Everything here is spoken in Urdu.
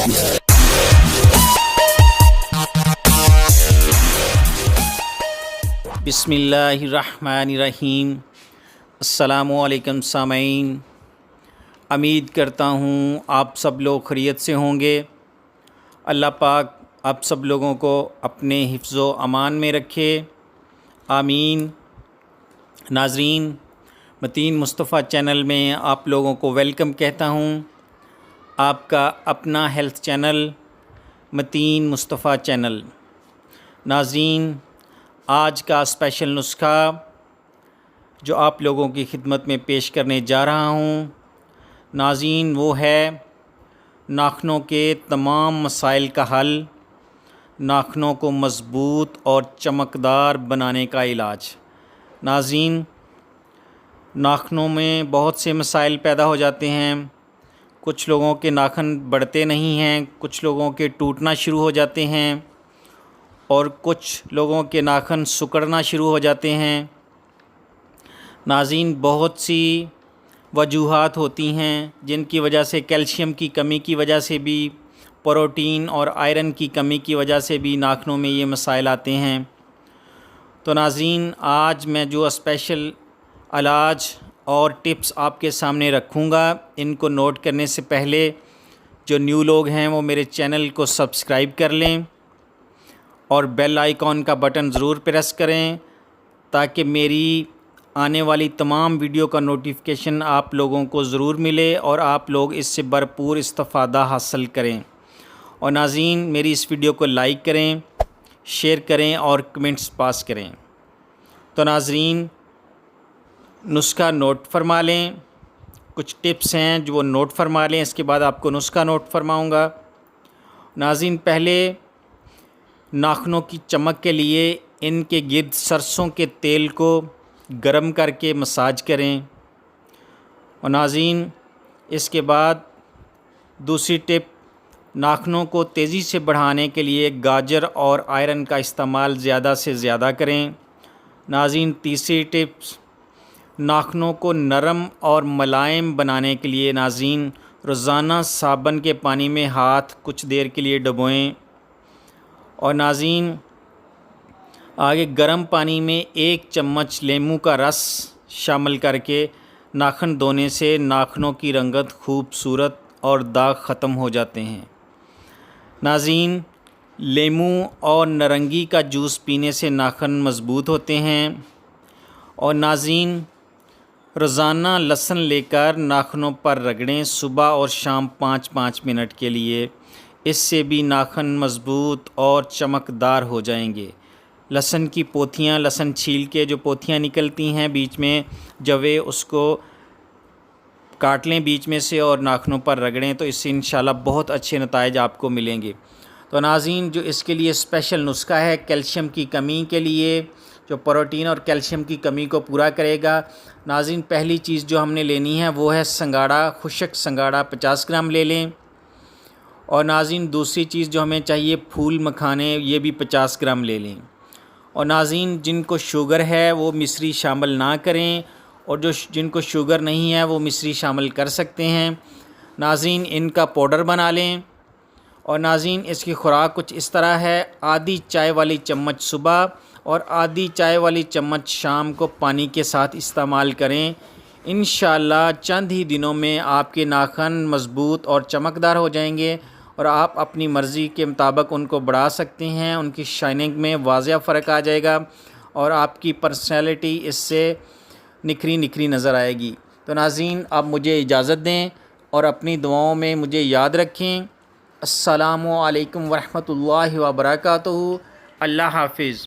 بسم اللہ الرحمن الرحیم۔ السلام علیکم سامعین، امید کرتا ہوں آپ سب لوگ خیریت سے ہوں گے۔ اللہ پاک آپ سب لوگوں کو اپنے حفظ و امان میں رکھے، آمین۔ ناظرین، متین مصطفیٰ چینل میں آپ لوگوں کو ویلکم کہتا ہوں۔ آپ کا اپنا ہیلتھ چینل متین مصطفیٰ چینل۔ ناظرین، آج کا اسپیشل نسخہ جو آپ لوگوں کی خدمت میں پیش کرنے جا رہا ہوں ناظرین، وہ ہے ناخنوں کے تمام مسائل کا حل، ناخنوں کو مضبوط اور چمکدار بنانے کا علاج۔ ناظرین، ناخنوں میں بہت سے مسائل پیدا ہو جاتے ہیں۔ کچھ لوگوں کے ناخن بڑھتے نہیں ہیں، کچھ لوگوں کے ٹوٹنا شروع ہو جاتے ہیں، اور کچھ لوگوں کے ناخن سکڑنا شروع ہو جاتے ہیں۔ ناظرین، بہت سی وجوہات ہوتی ہیں جن کی وجہ سے، کیلشیم کی کمی کی وجہ سے بھی، پروٹین اور آئرن کی کمی کی وجہ سے بھی ناخنوں میں یہ مسائل آتے ہیں۔ تو ناظرین، آج میں جو اسپیشل علاج اور ٹپس آپ کے سامنے رکھوں گا، ان کو نوٹ کرنے سے پہلے جو نیو لوگ ہیں وہ میرے چینل کو سبسکرائب کر لیں اور بیل آئیکن کا بٹن ضرور پریس کریں تاکہ میری آنے والی تمام ویڈیو کا نوٹیفیکیشن آپ لوگوں کو ضرور ملے اور آپ لوگ اس سے بھرپور استفادہ حاصل کریں۔ اور ناظرین، میری اس ویڈیو کو لائک کریں، شیئر کریں اور کمنٹس پاس کریں۔ تو ناظرین، نسخہ نوٹ فرما لیں، کچھ ٹپس ہیں جو وہ نوٹ فرما لیں، اس کے بعد آپ کو نسخہ نوٹ فرماؤں گا۔ ناظرین، پہلے ناخنوں کی چمک کے لیے ان کے گرد سرسوں کے تیل کو گرم کر کے مساج کریں۔ اور ناظرین، اس کے بعد دوسری ٹپ، ناخنوں کو تیزی سے بڑھانے کے لیے گاجر اور آئرن کا استعمال زیادہ سے زیادہ کریں۔ ناظرین، تیسری ٹپس، ناخنوں کو نرم اور ملائم بنانے کے لیے ناظرین روزانہ صابن کے پانی میں ہاتھ کچھ دیر کے لیے ڈبوئیں۔ اور ناظرین، آگے گرم پانی میں 1 چمچ لیموں کا رس شامل کر کے ناخن دھونے سے ناخنوں کی رنگت خوبصورت اور داغ ختم ہو جاتے ہیں۔ ناظرین، لیموں اور نارنگی کا جوس پینے سے ناخن مضبوط ہوتے ہیں۔ اور ناظرین، روزانہ لہسن لے کر ناخنوں پر رگڑیں، صبح اور شام 5-5 منٹ کے لیے، اس سے بھی ناخن مضبوط اور چمکدار ہو جائیں گے۔ لہسن کی پوتیاں، لہسن چھیل کے جو پوتیاں نکلتی ہیں بیچ میں جوے، اس کو کاٹ لیں بیچ میں سے اور ناخنوں پر رگڑیں، تو اس سے انشاءاللہ بہت اچھے نتائج آپ کو ملیں گے۔ تو ناظرین، جو اس کے لیے اسپیشل نسخہ ہے کیلشیم کی کمی کے لیے، جو پروٹین اور کیلشیم کی کمی کو پورا کرے گا، ناظرین پہلی چیز جو ہم نے لینی ہے وہ ہے سنگاڑا، خشک سنگاڑا 50 گرام لے لیں۔ اور ناظرین، دوسری چیز جو ہمیں چاہیے پھول مکھانے، یہ بھی 50 گرام لے لیں۔ اور ناظرین، جن کو شوگر ہے وہ مصری شامل نہ کریں، اور جن کو شوگر نہیں ہے وہ مصری شامل کر سکتے ہیں۔ ناظرین، ان کا پاؤڈر بنا لیں۔ اور ناظرین، اس کی خوراک کچھ اس طرح ہے، آدھی چائے والی چمچ صبح اور آدھی چائے والی چمچ شام کو پانی کے ساتھ استعمال کریں۔ انشاءاللہ چند ہی دنوں میں آپ کے ناخن مضبوط اور چمکدار ہو جائیں گے، اور آپ اپنی مرضی کے مطابق ان کو بڑھا سکتے ہیں۔ ان کی شائننگ میں واضح فرق آ جائے گا اور آپ کی پرسنالٹی اس سے نکھری نکھری نظر آئے گی۔ تو ناظرین، آپ مجھے اجازت دیں اور اپنی دعاؤں میں مجھے یاد رکھیں۔ السلام علیکم ورحمۃ اللہ وبرکاتہ۔ اللہ حافظ۔